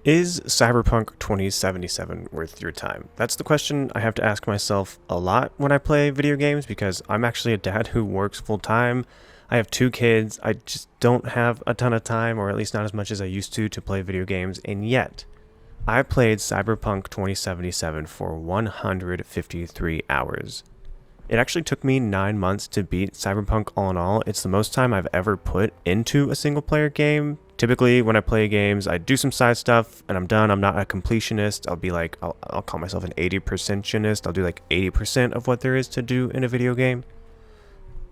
Is Cyberpunk 2077 worth your time? That's the question I have to ask myself a lot when I play video games because I'm actually a dad who works full time. I have two kids. I just don't have a ton of time, or at least not as much as I used to play video games. And yet, I played Cyberpunk 2077 for 153 hours. It actually took me 9 months to beat Cyberpunk all in all. It's the most time I've ever put into a single player game. Typically, when I play games, I do some side stuff and I'm done. I'm not a completionist. I'll be like, I'll call myself an 80%tionist. I'll do like 80% of what there is to do in a video game.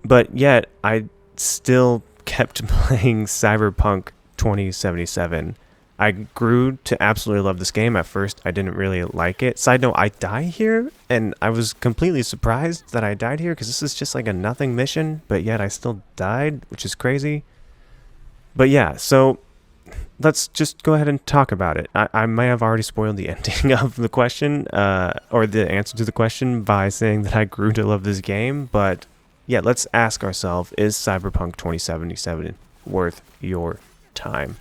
But yet, I still kept playing Cyberpunk 2077. I grew to absolutely love this game. At first, I didn't really like it. Side note, I die here, and I was completely surprised that I died here because this is just like a nothing mission, but yet I still died, which is crazy. But yeah, so let's just go ahead and talk about it. I may have already spoiled the ending of the question, or the answer to the question by saying that I grew to love this game, but yeah, let's ask ourselves, is Cyberpunk 2077 worth your time?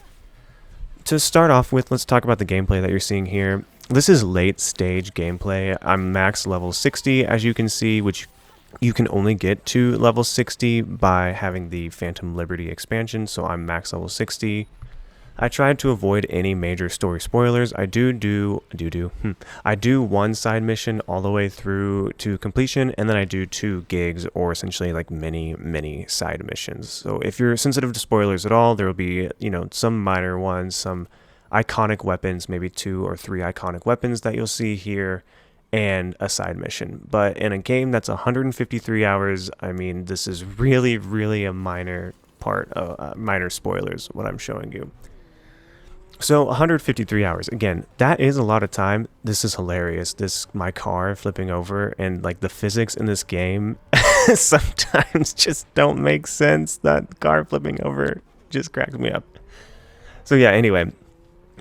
To start off with, let's talk about the gameplay that you're seeing here. This is late stage gameplay. I'm max level 60, as you can see, which you can only get to level 60 by having the Phantom Liberty expansion, so I'm max level 60. I tried to avoid any major story spoilers. I do one side mission all the way through to completion, and then I do 2 gigs, or essentially like mini side missions. So if you're sensitive to spoilers at all, there will be, some minor ones, some iconic weapons, maybe 2 or 3 iconic weapons that you'll see here, and a side mission. But in a game that's 153 hours, I mean, this is really, really a minor part of minor spoilers, what I'm showing you. So 153 hours, again, that is a lot of time. This is hilarious. My car flipping over, and like the physics in this game sometimes just don't make sense. That car flipping over just cracks me up. So yeah, anyway,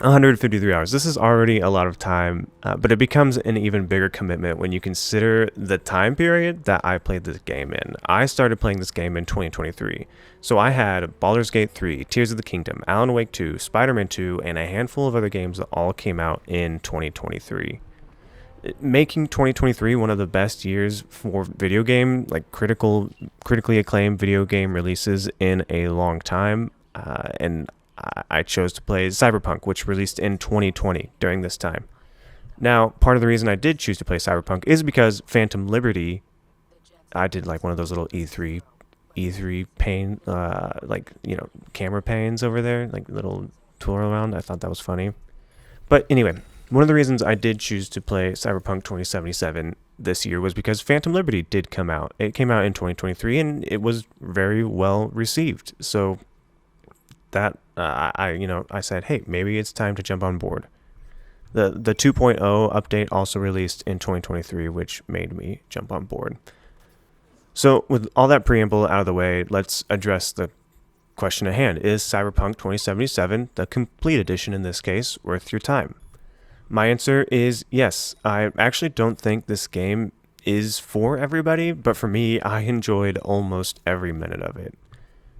153 hours. This is already a lot of time, but it becomes an even bigger commitment when you consider the time period that I played this game in. I started playing this game in 2023. So I had Baldur's Gate 3, Tears of the Kingdom, Alan Wake 2, Spider-Man 2, and a handful of other games that all came out in 2023. Making 2023 one of the best years for video game, like critically acclaimed video game releases in a long time, and I chose to play Cyberpunk, which released in 2020 during this time. Now, part of the reason I did choose to play Cyberpunk is because Phantom Liberty, I did like one of those little E3 pane, camera panes over there, like little tour around. I thought that was funny. But anyway, one of the reasons I did choose to play Cyberpunk 2077 this year was because Phantom Liberty did come out. It came out in 2023 and it was very well received. So that I said, hey, maybe it's time to jump on board. The 2.0 update also released in 2023, which made me jump on board. So with all that preamble out of the way, let's address the question at hand. Is Cyberpunk 2077, the complete edition in this case, worth your time? My answer is yes. I actually don't think this game is for everybody, but for me, I enjoyed almost every minute of it.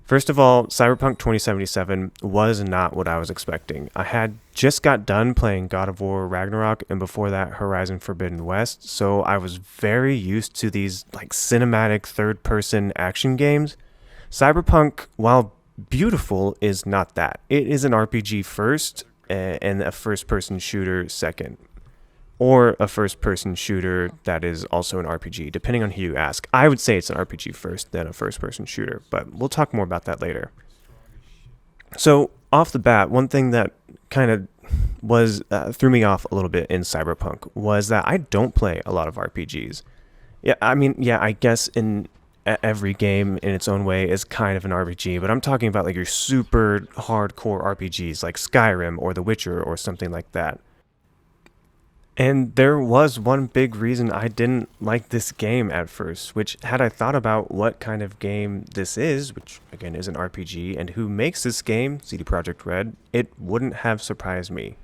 First of all, Cyberpunk 2077 was not what I was expecting. I had just got done playing God of War Ragnarok, and before that Horizon Forbidden West, so I was very used to these like cinematic third-person action games. Cyberpunk, while beautiful, is not that. It is an RPG first and a first-person shooter second. Or a first-person shooter that is also an RPG, depending on who you ask. I would say it's an RPG first, then a first-person shooter, but we'll talk more about that later. So, off the bat, one thing that kind of threw me off a little bit in Cyberpunk was that I don't play a lot of RPGs. I guess in every game in its own way is kind of an RPG, but I'm talking about like your super hardcore RPGs like Skyrim or The Witcher or something like that. And there was one big reason I didn't like this game at first, which had I thought about what kind of game this is, which again is an RPG, and who makes this game, CD Projekt Red, it wouldn't have surprised me.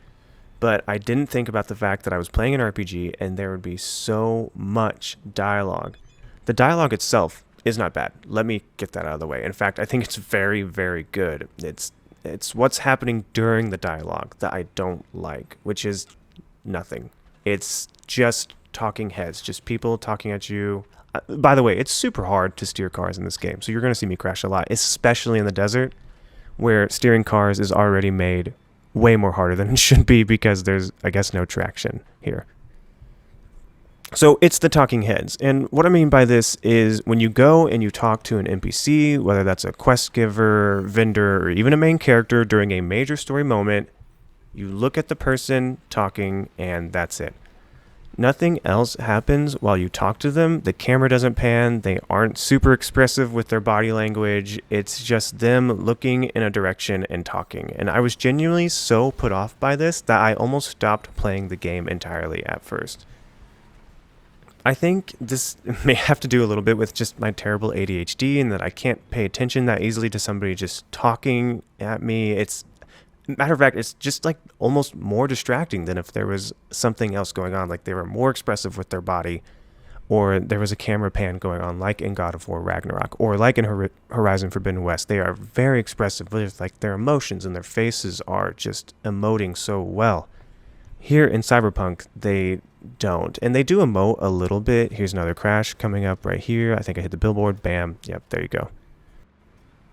But I didn't think about the fact that I was playing an RPG and there would be so much dialogue. The dialogue itself is not bad. Let me get that out of the way. In fact, I think it's very, very good. It's what's happening during the dialogue that I don't like, which is nothing. It's just talking heads, just people talking at you. By the way, it's super hard to steer cars in this game, so you're going to see me crash a lot, especially in the desert, where steering cars is already made way more harder than it should be because there's, I guess, no traction here. So it's the talking heads. And what I mean by this is when you go and you talk to an NPC, whether that's a quest giver, vendor, or even a main character during a major story moment, you look at the person talking and that's it. Nothing else happens while you talk to them. The camera doesn't pan. They aren't super expressive with their body language. It's just them looking in a direction and talking. And I was genuinely so put off by this that I almost stopped playing the game entirely at first. I think this may have to do a little bit with just my terrible ADHD and that I can't pay attention that easily to somebody just talking at me. Matter of fact, it's just like almost more distracting than if there was something else going on, like they were more expressive with their body, or there was a camera pan going on, like in God of War Ragnarok, or like in Horizon Forbidden West. They are very expressive with like their emotions, and their faces are just emoting so well. Here in Cyberpunk, they don't, and they do emote a little bit. Here's another crash coming up right here. I think I hit the billboard. Bam. Yep, there you go.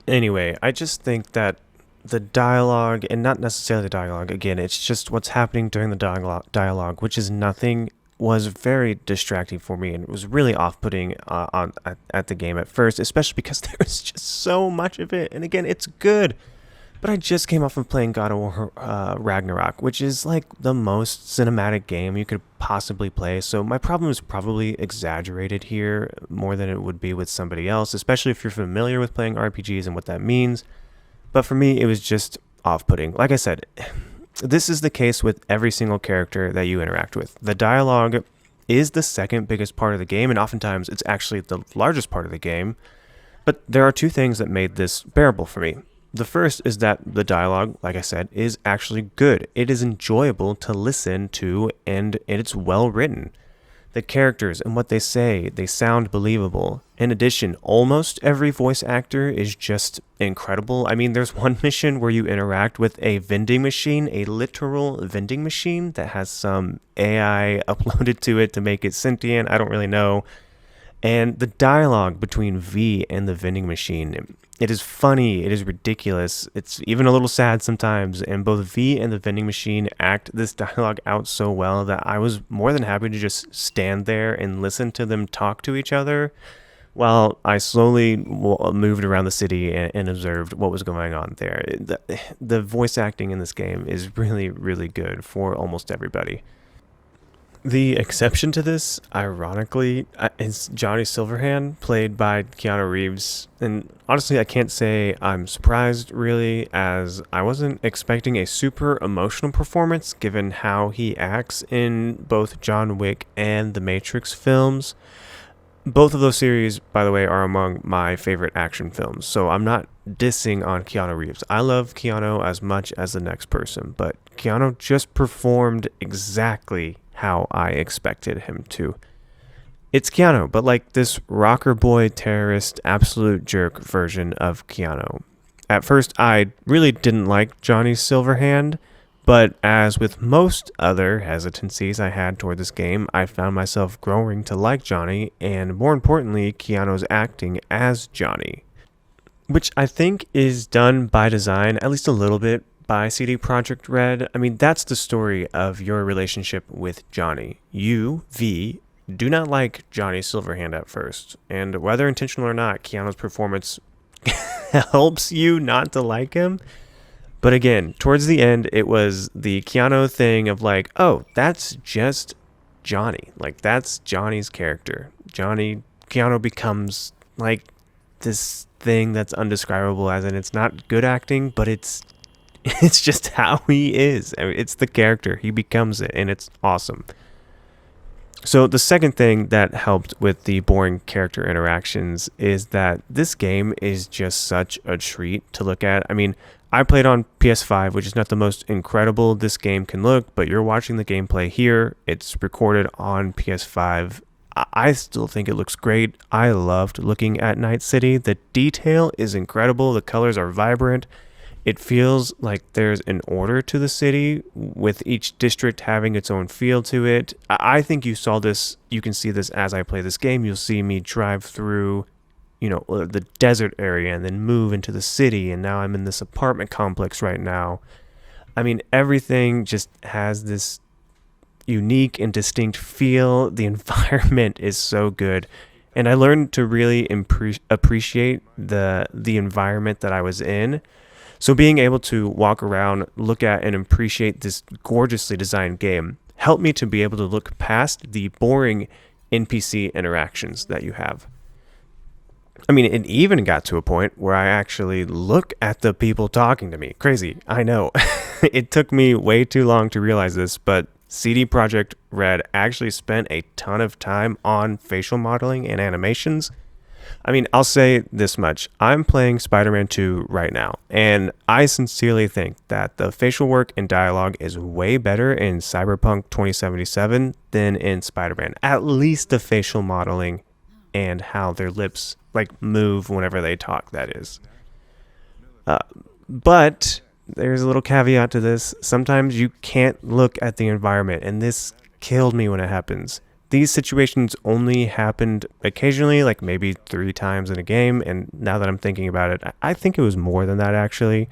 Anyway, I just think that the dialogue, and not necessarily the dialogue, again, it's just what's happening during the dialogue, which is nothing, was very distracting for me, and it was really off-putting at the game at first, especially because there was just so much of it. And again, it's good, but I just came off of playing God of War Ragnarok, which is like the most cinematic game you could possibly play. So my problem is probably exaggerated here more than it would be with somebody else, especially if you're familiar with playing RPGs and what that means. But for me, it was just off-putting. Like I said, this is the case with every single character that you interact with. The dialogue is the second biggest part of the game, and oftentimes it's actually the largest part of the game. But there are two things that made this bearable for me. The first is that the dialogue, like I said, is actually good. It is enjoyable to listen to, and it's well written. The characters and what they say, they sound believable. In addition, almost every voice actor is just incredible. I mean, there's one mission where you interact with a vending machine, a literal vending machine that has some AI uploaded to it to make it sentient. I don't really know. And the dialogue between V and the vending machine, it is funny, it is ridiculous, it's even a little sad sometimes, and both V and the vending machine act this dialogue out so well that I was more than happy to just stand there and listen to them talk to each other while I slowly moved around the city and observed what was going on there. The voice acting in this game is really, really good for almost everybody. The exception to this, ironically, is Johnny Silverhand, played by Keanu Reeves. And honestly, I can't say I'm surprised, really, as I wasn't expecting a super emotional performance given how he acts in both John Wick and the Matrix films. Both of those series, by the way, are among my favorite action films, so I'm not dissing on Keanu Reeves. I love Keanu as much as the next person, but Keanu just performed exactly how I expected him to. It's Keanu, but like this rocker boy terrorist absolute jerk version of Keanu. At first, I really didn't like Johnny Silverhand, but as with most other hesitancies I had toward this game, I found myself growing to like Johnny, and more importantly, Keanu's acting as Johnny, which I think is done by design, at least a little bit, by CD Projekt Red. I mean, that's the story of your relationship with Johnny. You, V, do not like Johnny Silverhand at first, and whether intentional or not, Keanu's performance helps you not to like him. But again, towards the end, it was the Keanu thing of like, oh, that's just Johnny. Like, that's Johnny's character. Keanu becomes like this thing that's undescribable, as in it's not good acting, but it's just how he is. I mean, it's the character. He becomes it, and it's awesome. So the second thing that helped with the boring character interactions is that this game is just such a treat to look at. I mean, I played on PS5, which is not the most incredible this game can look, but you're watching the gameplay here. It's recorded on PS5. I still think it looks great. I loved looking at Night City. The detail is incredible. The colors are vibrant. It feels like there's an order to the city, with each district having its own feel to it. I think you saw this, you can see this as I play this game. You'll see me drive through, the desert area and then move into the city, and now I'm in this apartment complex right now. I mean, everything just has this unique and distinct feel. The environment is so good. And I learned to really appreciate the environment that I was in. So being able to walk around, look at, and appreciate this gorgeously designed game helped me to be able to look past the boring NPC interactions that you have. I mean, it even got to a point where I actually look at the people talking to me. Crazy, I know. It took me way too long to realize this, but CD Projekt Red actually spent a ton of time on facial modeling and animations. I mean, I'll say this much. I'm playing Spider-Man 2 right now, and I sincerely think that the facial work and dialogue is way better in Cyberpunk 2077 than in Spider-Man. At least the facial modeling and how their lips move whenever they talk, that is. But there's a little caveat to this. Sometimes you can't look at the environment, and this killed me when it happens. These situations only happened occasionally, like maybe 3 times in a game, and now that I'm thinking about it, I think it was more than that actually.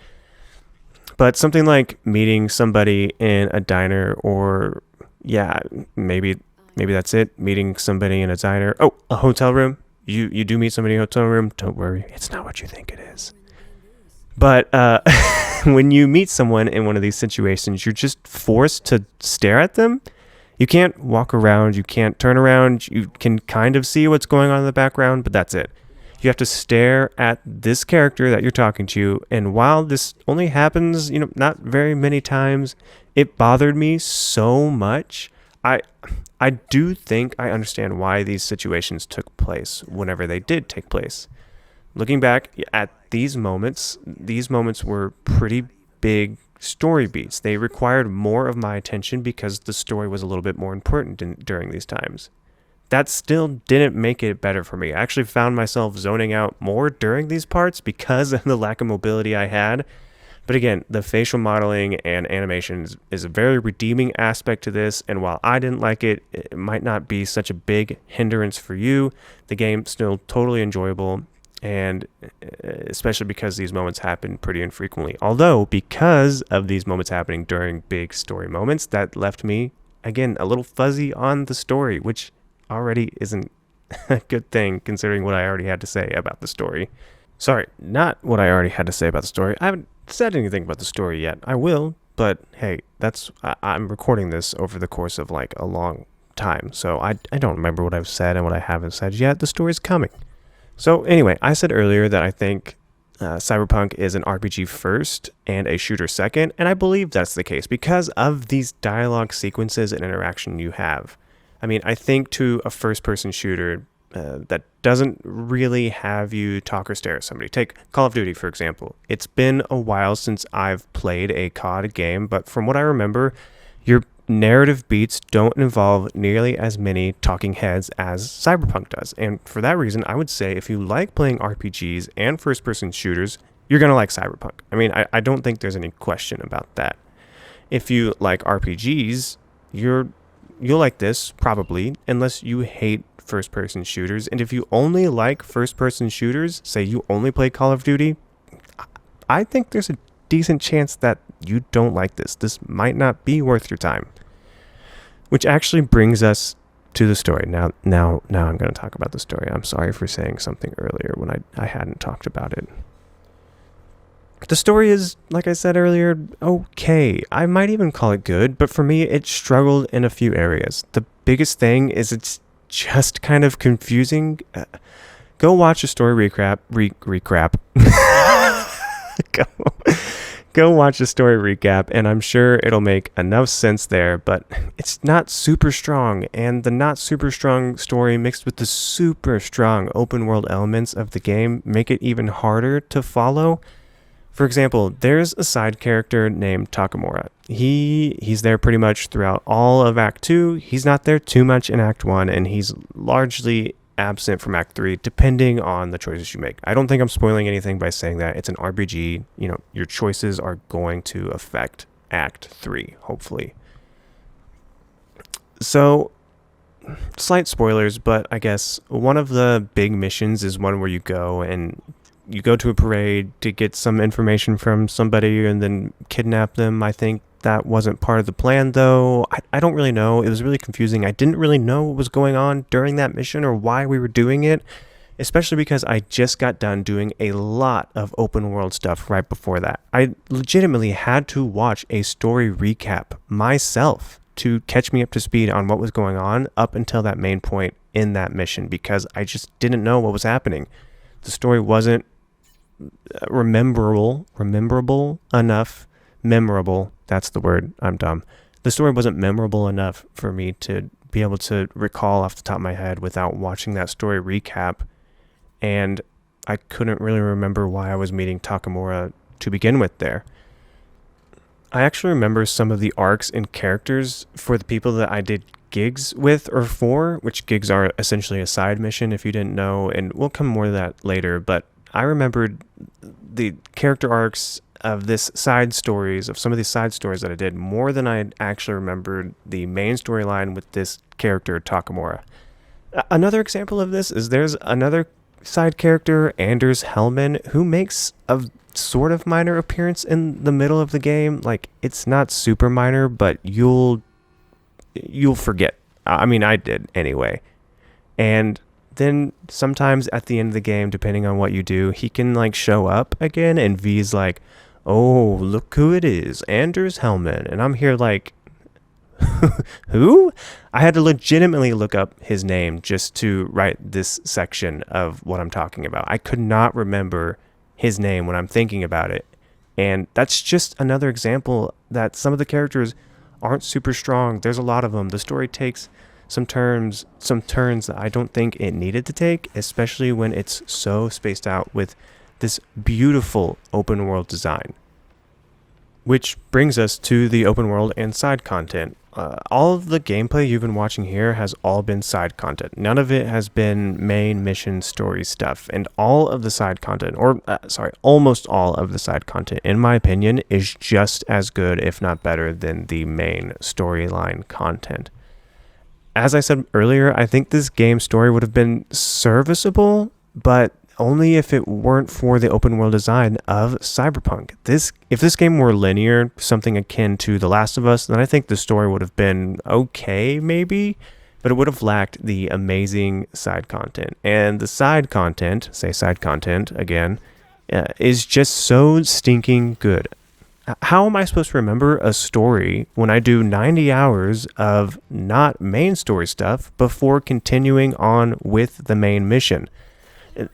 But something like meeting somebody in a diner, or maybe that's it, meeting somebody in a diner. Oh, a hotel room. You do meet somebody in a hotel room. Don't worry, it's not what you think it is. But when you meet someone in one of these situations, you're just forced to stare at them. You can't walk around, you can't turn around, you can kind of see what's going on in the background, but that's it. You have to stare at this character that you're talking to, and while this only happens, not very many times, it bothered me so much. I do think I understand why these situations took place whenever they did take place. Looking back at these moments were pretty big story beats. They required more of my attention because the story was a little bit more important during these times. That still didn't make it better for me. I actually found myself zoning out more during these parts because of the lack of mobility I had. But again, the facial modeling and animations is a very redeeming aspect to this, and while I didn't like it, it might not be such a big hindrance for you. The game's still totally enjoyable, and especially because these moments happen pretty infrequently. Although, because of these moments happening during big story moments, that left me, again, a little fuzzy on the story, which already isn't a good thing considering what I already had to say about the story. Sorry, not what I already had to say about the story. I haven't said anything about the story yet. I will, but hey, I'm recording this over the course of a long time, so I don't remember what I've said and what I haven't said yet. The story's coming. So anyway, I said earlier that I think Cyberpunk is an RPG first and a shooter second, and I believe that's the case because of these dialogue sequences and interaction you have. I mean, I think to a first-person shooter that doesn't really have you talk or stare at somebody. Take Call of Duty, for example. It's been a while since I've played a COD game, but from what I remember, your narrative beats don't involve nearly as many talking heads as Cyberpunk does. And for that reason, I would say if you like playing RPGs and first-person shooters, you're going to like Cyberpunk. I mean, I don't think there's any question about that. If you like RPGs, you'll like this, probably, unless you hate first-person shooters. And if you only like first-person shooters, say you only play Call of Duty, I think there's a decent chance that you don't like this. This might not be worth your time. Which actually brings us to the story. Now I'm going to talk about the story. I'm sorry for saying something earlier when I hadn't talked about it. The story is, like I said earlier, okay. I might even call it good, but for me, it struggled in a few areas. The biggest thing is it's just kind of confusing. Go watch a story recap. Go watch a story recap, and I'm sure it'll make enough sense there, but it's not super strong, and the not super strong story mixed with the super strong open world elements of the game make it even harder to follow. For example, there's a side character named Takamura. He's there pretty much throughout all of Act 2. He's not there too much in Act 1, and he's largely absent from Act 3, depending on the choices you make. I don't think I'm spoiling anything by saying that. It's an RPG. Your choices are going to affect Act 3, hopefully. So, slight spoilers, but I guess one of the big missions is one where you go to a parade to get some information from somebody and then kidnap them. I think that wasn't part of the plan, though. I don't really know. It was really confusing. I didn't really know what was going on during that mission or why we were doing it, especially because I just got done doing a lot of open world stuff right before that. I legitimately had to watch a story recap myself to catch me up to speed on what was going on up until that main point in that mission, because I just didn't know what was happening. The story wasn't memorable enough. Memorable, that's the word. I'm dumb. The story wasn't memorable enough for me to be able to recall off the top of my head without watching that story recap, and I couldn't really remember why I was meeting Takamura to begin with there. I actually remember some of the arcs and characters for the people that I did gigs with or for, which gigs are essentially a side mission if you didn't know, and we'll come more to that later, but I remembered the character arcs of some of these side stories that I did more than I actually remembered the main storyline with this character, Takamura. Another example of this is there's another side character, Anders Hellman, who makes a sort of minor appearance in the middle of the game. Like, it's not super minor, but you'll forget. I mean, I did anyway. And then sometimes at the end of the game, depending on what you do, he can show up again, and V's like, "Oh, look who it is, Anders Hellman." And I'm here like, who? I had to legitimately look up his name just to write this section of what I'm talking about. I could not remember his name when I'm thinking about it. And that's just another example that some of the characters aren't super strong. There's a lot of them. The story takes some turns that I don't think it needed to take, especially when it's so spaced out with this beautiful open world design. Which brings us to the open world and side content. All of the gameplay you've been watching here has all been side content. None of it has been main mission story stuff. And all of the side content, almost all of the side content, in my opinion, is just as good, if not better, than the main storyline content. As I said earlier, I think this game's story would have been serviceable, but only if it weren't for the open world design of Cyberpunk. If this game were linear, something akin to The Last of Us, then I think the story would have been okay, maybe, but it would have lacked the amazing side content. And the side content again, is just so stinking good. How am I supposed to remember a story when I do 90 hours of not main story stuff before continuing on with the main mission?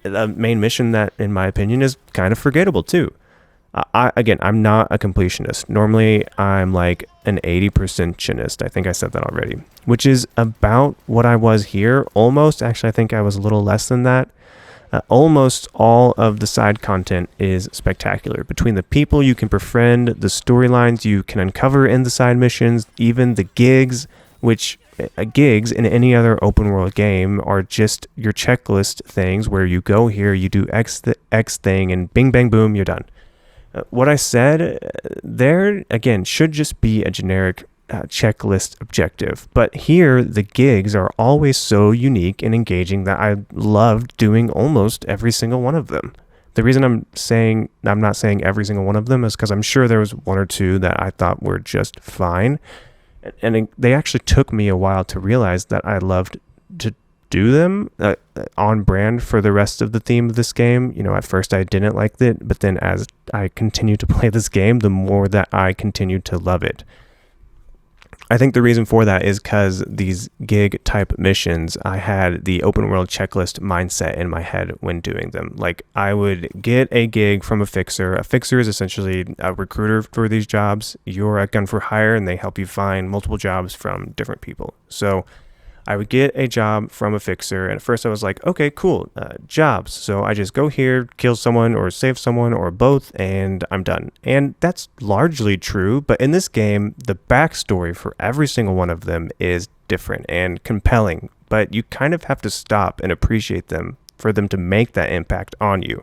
A main mission that, in my opinion, is kind of forgettable too. I'm not a completionist. Normally, I'm like an 80%tionist. I think I said that already, which is about what I was here. Almost, actually, I think I was a little less than that. Almost all of the side content is spectacular. Between the people you can befriend, the storylines you can uncover in the side missions, even the gigs, which gigs in any other open world game are just your checklist things where you go here, you do X thing, and bing, bang, boom, you're done. What I said there, again, should just be a generic checklist objective. But here, the gigs are always so unique and engaging that I loved doing almost every single one of them. The reason I'm not saying every single one of them is because I'm sure there was one or two that I thought were just fine. And they actually took me a while to realize that I loved to do them on brand for the rest of the theme of this game. At first I didn't like it, but then as I continued to play this game, the more that I continued to love it. I think the reason for that is because these gig type missions, I had the open world checklist mindset in my head when doing them. Like, I would get a gig from a fixer. A fixer is essentially a recruiter for these jobs. You're a gun for hire, and they help you find multiple jobs from different people. So I would get a job from a fixer, and at first I was like, okay, cool, jobs. So I just go here, kill someone or save someone or both, and I'm done. And that's largely true, but in this game, the backstory for every single one of them is different and compelling but you kind of have to stop and appreciate them for them to make that impact on you.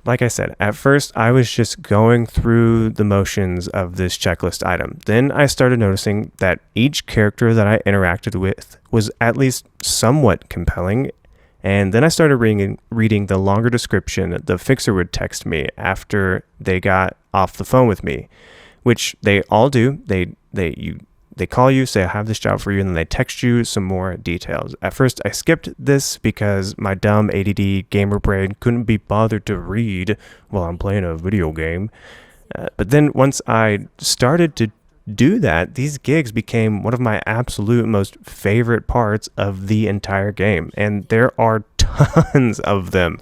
Like I said, at first I was just going through the motions of this checklist item. Then I started noticing that each character that I interacted with was at least somewhat compelling. And then I started reading the longer description the fixer would text me after they got off the phone with me, which they all do. They call you, say, I have this job for you, and then they text you some more details. At first, I skipped this because my dumb ADD gamer brain couldn't be bothered to read while I'm playing a video game. But then once I started to do that, these gigs became one of my absolute most favorite parts of the entire game. And there are tons of them.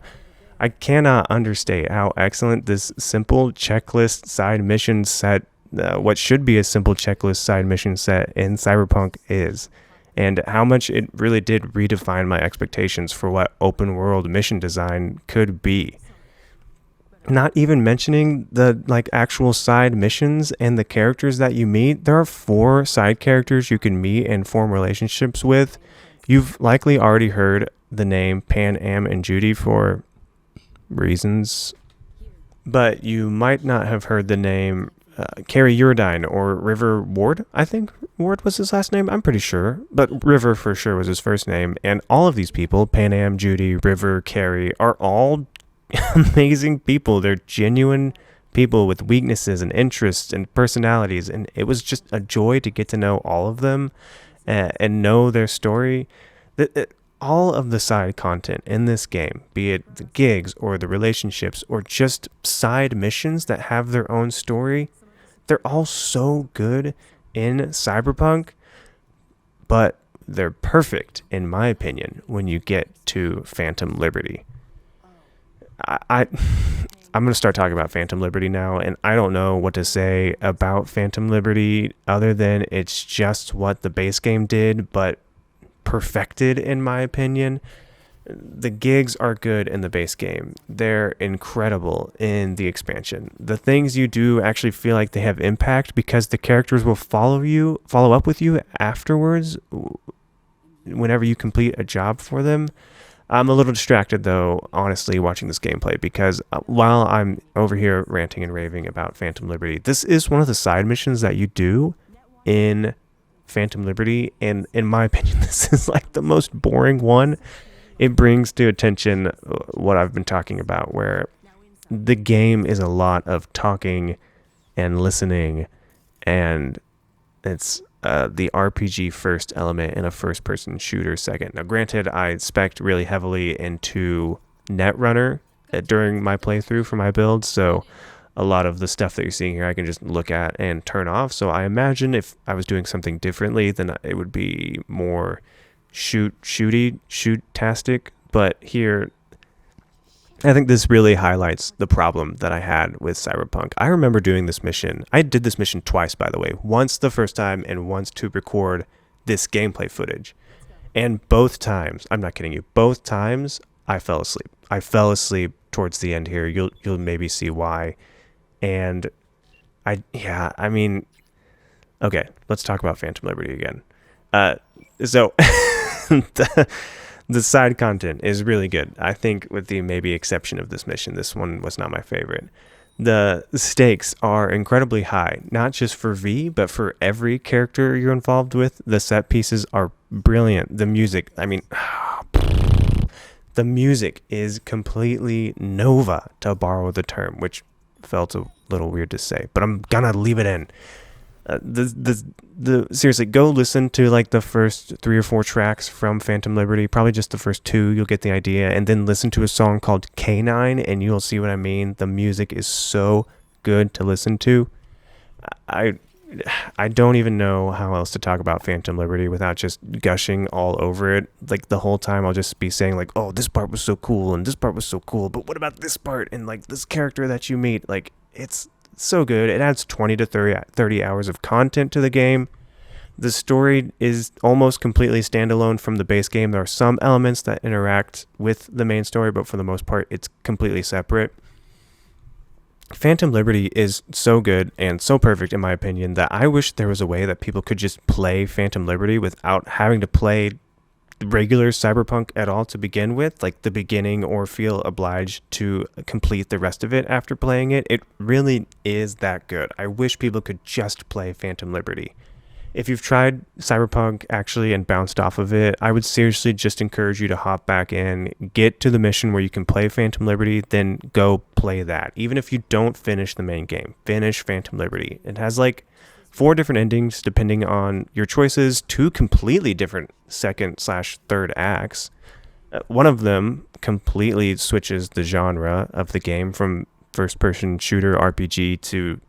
I cannot understate how excellent this simple checklist side mission set what should be a simple checklist side mission set in Cyberpunk is, and how much it really did redefine my expectations for what open world mission design could be. Not even mentioning the actual side missions and the characters that you meet. There are 4 side characters you can meet and form relationships with. You've likely already heard the name Pan Am and Judy for reasons, but you might not have heard the name Carrie Uridine or River Ward. I think Ward was his last name. I'm pretty sure. But River for sure was his first name. And all of these people, Pan Am, Judy, River, Carrie, are all amazing people. They're genuine people with weaknesses and interests and personalities. And it was just a joy to get to know all of them and know their story. All of the side content in this game, be it the gigs or the relationships or just side missions that have their own story, they're all so good in Cyberpunk, but they're perfect, in my opinion, when you get to Phantom Liberty. I'm going to start talking about Phantom Liberty now, and I don't know what to say about Phantom Liberty other than it's just what the base game did, but perfected, in my opinion. The gigs are good in the base game. They're incredible in the expansion. The things you do actually feel like they have impact because the characters will follow up with you afterwards whenever you complete a job for them. I'm a little distracted though, honestly, watching this gameplay because while I'm over here ranting and raving about Phantom Liberty, this is one of the side missions that you do in Phantom Liberty, and in my opinion, this is the most boring one. It brings to attention what I've been talking about, where the game is a lot of talking and listening, and it's the RPG first element in a first-person shooter second. Now, granted, I spec'd really heavily into Netrunner during my playthrough for my build, so a lot of the stuff that you're seeing here I can just look at and turn off. So I imagine if I was doing something differently, then it would be more shoot-tastic. But here, I think this really highlights the problem that I had with Cyberpunk. I remember doing this mission. I did this mission twice, by the way. Once the first time and once to record this gameplay footage. And both times, I'm not kidding you, both times I fell asleep. I fell asleep towards the end here. You'll maybe see why. And okay, let's talk about Phantom Liberty again. So the side content is really good. I think with the maybe exception of this mission, this one was not my favorite. The stakes are incredibly high, not just for V, but for every character you're involved with. The set pieces are brilliant. The music, the music is completely Nova, to borrow the term, which felt a little weird to say, but I'm gonna leave it in. Seriously, go listen to the first 3 or 4 tracks from Phantom Liberty, probably just the first 2, you'll get the idea, and then listen to a song called K9 and you'll see what I mean. The music is so good to listen to. I don't even know how else to talk about Phantom Liberty without just gushing all over it. The whole time I'll just be saying oh, this part was so cool and this part was so cool, but what about this part and this character that you meet? It's so good. It adds 20 to 30 hours of content to the game. The story is almost completely standalone from the base game. There are some elements that interact with the main story, but for the most part, it's completely separate. Phantom Liberty is so good and so perfect in my opinion that I wish there was a way that people could just play Phantom Liberty without having to play regular Cyberpunk at all to begin with, like the beginning, or feel obliged to complete the rest of it after playing it. It really is that good. I wish people could just play Phantom Liberty. If you've tried Cyberpunk actually and bounced off of it, I would seriously just encourage you to hop back in, get to the mission where you can play Phantom Liberty, then go play that. Even if you don't finish the main game, finish Phantom Liberty. It has like 4 different endings depending on your choices, 2 completely different second/third acts. One of them completely switches the genre of the game from first person shooter RPG to,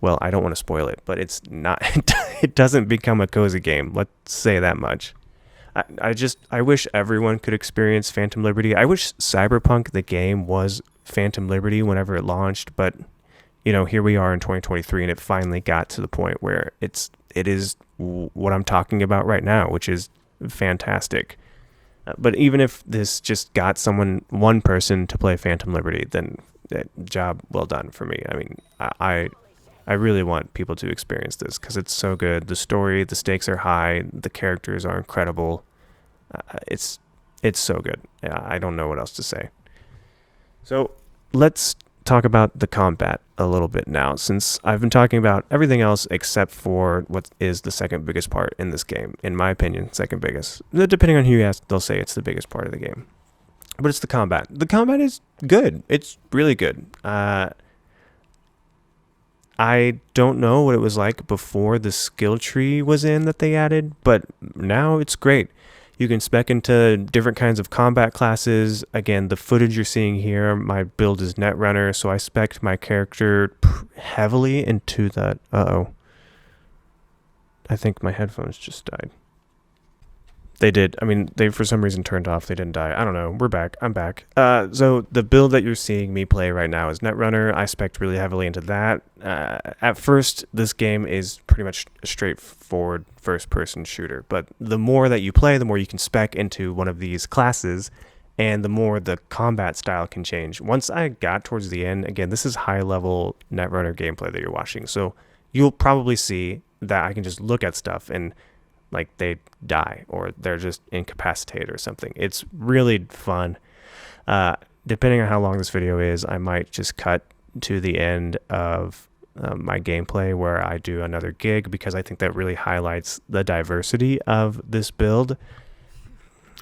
well, I don't want to spoil it, but it's not, it doesn't become a cozy game. Let's say that much. I wish everyone could experience Phantom Liberty. I wish Cyberpunk, the game, was Phantom Liberty whenever it launched, but here we are in 2023, and it finally got to the point where it is what I'm talking about right now, which is fantastic. But even if this just got one person to play Phantom Liberty, then that job well done for me. I mean, I really want people to experience this because it's so good. The story, the stakes are high, the characters are incredible. It's so good. I don't know what else to say. So let's talk about the combat a little bit now, since I've been talking about everything else except for what is the second biggest part in this game. In my opinion, second biggest. Depending on who you ask, they'll say it's the biggest part of the game. But it's the combat. The combat is good. It's really good. I don't know what it was like before the skill tree was in that they added, but now it's great. You can spec into different kinds of combat classes. Again, the footage you're seeing here, my build is Netrunner, so I spec'd my character heavily into that. I think my headphones just died. They did. I mean, they for some reason turned off. They didn't die. I don't know. We're back. I'm back. So the build that you're seeing me play right now is Netrunner. I spec'd really heavily into that. At first, this game is pretty much a straightforward first-person shooter. But the more that you play, the more you can spec into one of these classes, and the more the combat style can change. Once I got towards the end, again, this is high-level Netrunner gameplay that you're watching. So you'll probably see that I can just look at stuff and like they die or they're just incapacitated or something. It's really fun. Depending on how long this video is, I might just cut to the end of my gameplay where I do another gig, because I think that really highlights the diversity of this build.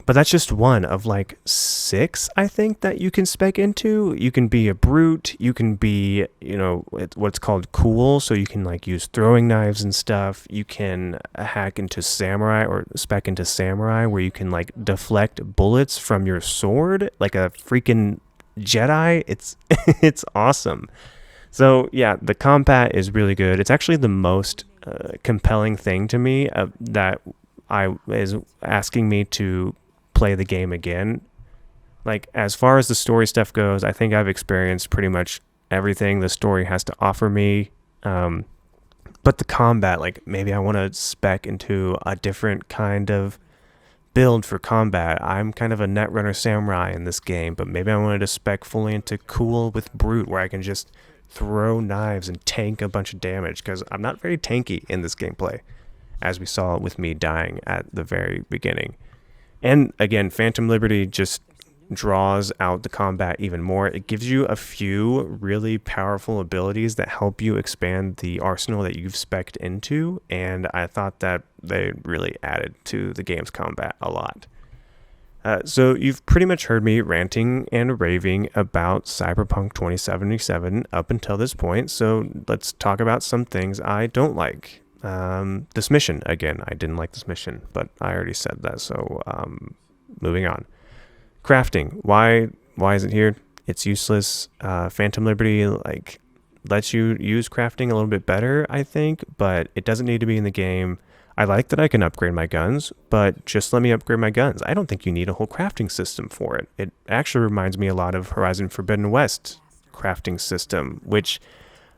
But that's just one of like 6, I think, that you can spec into. You can be a brute. You can be, what's called cool. So you can like use throwing knives and stuff. You can hack into samurai or spec into samurai, where you can like deflect bullets from your sword like a freaking Jedi. It's awesome. So yeah, the combat is really good. It's actually the most compelling thing to me that is asking me to play the game again. Like, as far as the story stuff goes, I think I've experienced pretty much everything the story has to offer me. But the combat, like, maybe I want to spec into a different kind of build for combat. I'm kind of a Netrunner samurai in this game, but maybe I wanted to spec fully into cool with brute, where I can just throw knives and tank a bunch of damage, because I'm not very tanky in this gameplay, as we saw with me dying at the very beginning. And again, Phantom Liberty just draws out the combat even more. It gives you a few really powerful abilities that help you expand the arsenal that you've spec'd into, and I thought that they really added to the game's combat a lot. So you've pretty much heard me ranting and raving about Cyberpunk 2077 up until this point, so let's talk about some things I don't like. This mission, again, I didn't like this mission, but I already said that, so moving on. Crafting, why is it here? It's useless. Phantom Liberty like lets you use crafting a little bit better, I think, but it doesn't need to be in the game. I like that I can upgrade my guns, but just let me upgrade my guns. I don't think you need a whole crafting system for it. It actually reminds me a lot of Horizon Forbidden West crafting system, which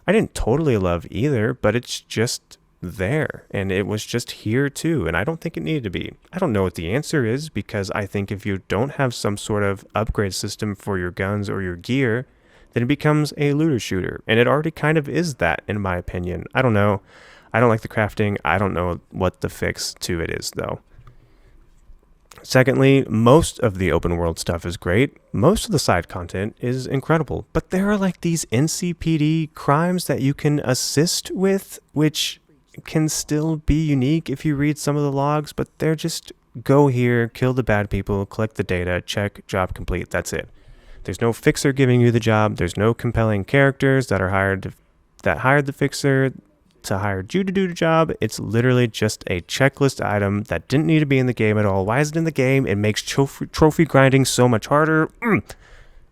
I didn't totally love either, but it's just there, and it was just here too, and I don't think it needed to be. I don't know what the answer is, because I think if you don't have some sort of upgrade system for your guns or your gear, then it becomes a looter shooter, and it already kind of is that, in my opinion. I don't know. I don't like the crafting. I don't know what the fix to it is, though. Secondly, most of the open world stuff is great. Most of the side content is incredible. But there are like these NCPD crimes that you can assist with, which can still be unique if you read some of the logs, but they're just go here, kill the bad people, collect the data, check, job complete. That's it. There's no fixer giving you the job. There's no compelling characters that are hired the fixer to hire you to do the job. It's literally just a checklist item that didn't need to be in the game at all. Why is it in the game? It makes trophy grinding so much harder.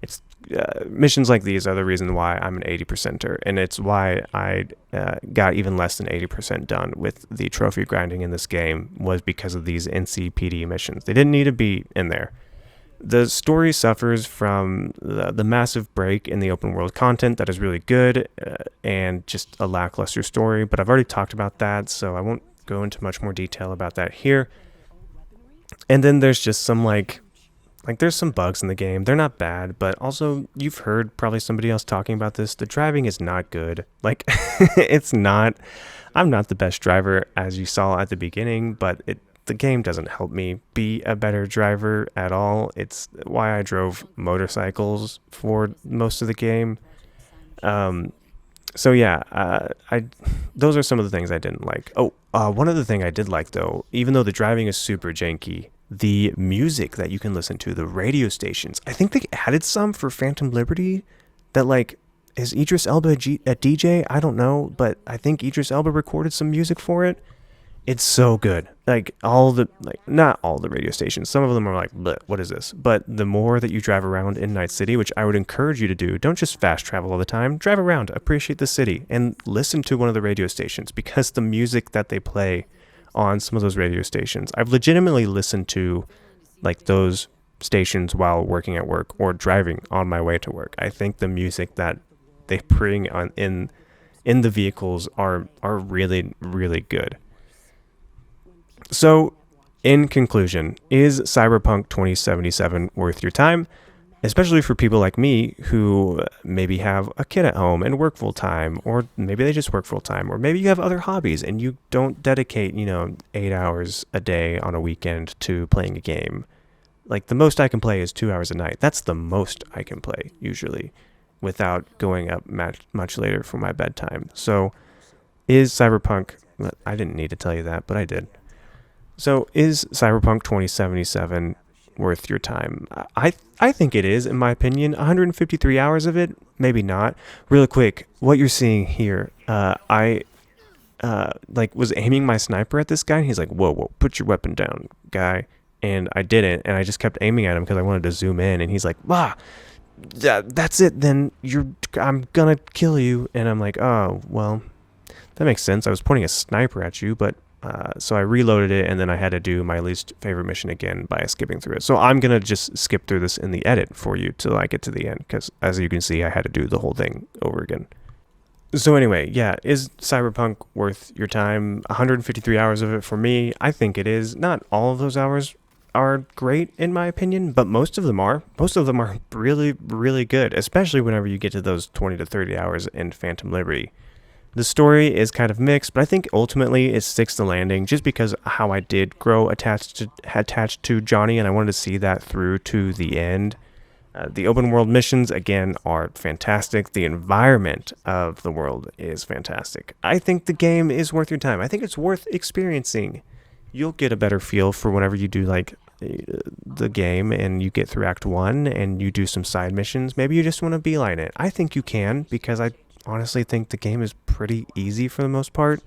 It's missions like these are the reason why I'm an 80%er, and it's why I got even less than 80% done with the trophy grinding in this game, was because of these NCPD missions. They didn't need to be in there. The story suffers from the massive break in the open world content that is really good and just a lackluster story, but I've already talked about that, so I won't go into much more detail about that here. And then there's just some like there's some bugs in the game. They're not bad, but also you've heard probably somebody else talking about this. The driving is not good. Like it's not. I'm not the best driver, as you saw at the beginning, but the game doesn't help me be a better driver at all. It's why I drove motorcycles for most of the game. So yeah, those are some of the things I didn't like. One other thing I did like though, even though the driving is super janky, the music that you can listen to, the radio stations. I think they added some for Phantom Liberty that like, is Idris Elba a DJ? I don't know, but I think Idris Elba recorded some music for it. It's so good. Not all the radio stations. Some of them are like, what is this? But the more that you drive around in Night City, which I would encourage you to do, don't just fast travel all the time. Drive around, appreciate the city, and listen to one of the radio stations, because the music that they play on some of those radio stations, I've legitimately listened to like those stations while working at work or driving on my way to work. I think the music that they bring on in the vehicles are really, really good. So, in conclusion, is Cyberpunk 2077 worth your time? Especially for people like me who maybe have a kid at home and work full time, or maybe they just work full time, or maybe you have other hobbies and you don't dedicate, 8 hours a day on a weekend to playing a game. Like the most I can play is 2 hours a night. That's the most I can play usually without going up much later for my bedtime. So, is Cyberpunk, I didn't need to tell you that, but I did. So is Cyberpunk 2077 worth your time? I think it is, in my opinion. 153 hours of it, maybe not. Really quick, what you're seeing here, I was aiming my sniper at this guy, and he's like, whoa, put your weapon down, guy. And I didn't, and I just kept aiming at him because I wanted to zoom in, and he's like, that's it, then I'm gonna kill you. And I'm like, oh, well, that makes sense. I was pointing a sniper at you, but so I reloaded it, and then I had to do my least favorite mission again by skipping through it. So I'm going to just skip through this in the edit for you till I get to the end, because as you can see, I had to do the whole thing over again. So anyway, yeah, is Cyberpunk worth your time? 153 hours of it for me, I think it is. Not all of those hours are great in my opinion, but most of them are. Most of them are really, really good, especially whenever you get to those 20 to 30 hours in Phantom Liberty. The story is kind of mixed, but I think ultimately it sticks the landing just because how I did grow attached to Johnny, and I wanted to see that through to the end. The open world missions, again, are fantastic. The environment of the world is fantastic. I think the game is worth your time. I think it's worth experiencing. You'll get a better feel for whenever you do like the game and you get through Act 1 and you do some side missions. Maybe you just want to beeline it. I think you can, because I honestly think the game is pretty easy for the most part.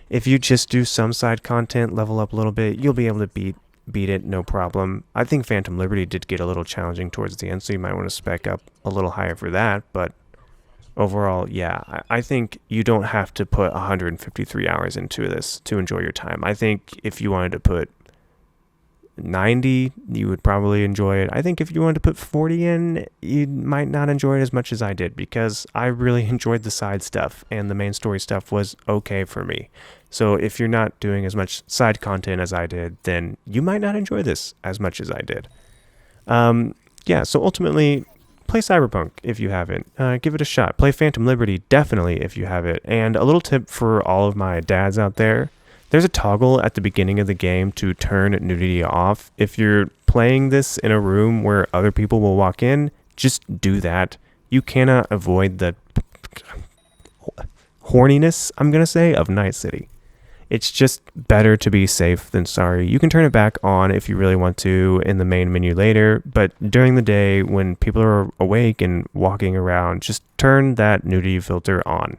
If you just do some side content, level up a little bit, you'll be able to beat it, no problem. I think Phantom Liberty did get a little challenging towards the end, so you might want to spec up a little higher for that, but overall, yeah, I think you don't have to put 153 hours into this to enjoy your time. I think if you wanted to put 90, you would probably enjoy it. I think if you wanted to put 40 in, you might not enjoy it as much as I did, because I really enjoyed the side stuff and the main story stuff was okay for me. So if you're not doing as much side content as I did, then you might not enjoy this as much as I did. Yeah, so ultimately, play Cyberpunk if you haven't. Give it a shot. Play Phantom Liberty definitely if you have it. And a little tip for all of my dads out there: There's a toggle at the beginning of the game to turn nudity off. If you're playing this in a room where other people will walk in, just do that. You cannot avoid the horniness, I'm going to say, of Night City. It's just better to be safe than sorry. You can turn it back on if you really want to in the main menu later, but during the day when people are awake and walking around, just turn that nudity filter on.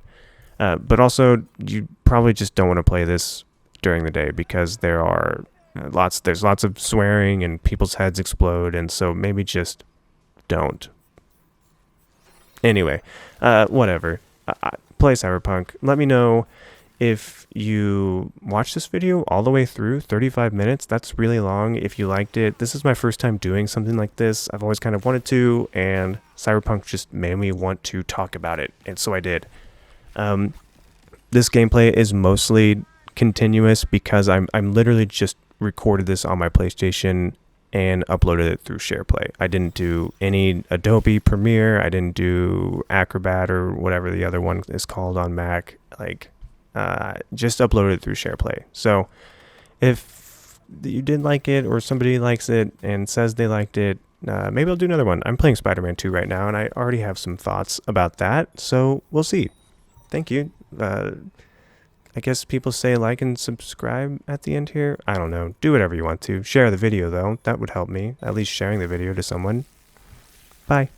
But also, you probably just don't want to play this during the day because there's lots of swearing and people's heads explode, and so maybe just don't. Anyway, whatever. Play Cyberpunk. Let me know if you watched this video all the way through, 35 minutes. That's really long. If you liked it, this is my first time doing something like this. I've always kind of wanted to, and Cyberpunk just made me want to talk about it, and so I did. This gameplay is mostly continuous because I'm literally just recorded this on my PlayStation and uploaded it through SharePlay. I didn't do any Adobe Premiere. I didn't do Acrobat or whatever the other one is called on Mac. Just uploaded it through SharePlay. So if you did like it or somebody likes it and says they liked it, maybe I'll do another one. I'm playing Spider-Man 2 right now, and I already have some thoughts about that. So we'll see. Thank you. I guess people say like and subscribe at the end here. I don't know. Do whatever you want to. Share the video, though. That would help me. At least sharing the video to someone. Bye.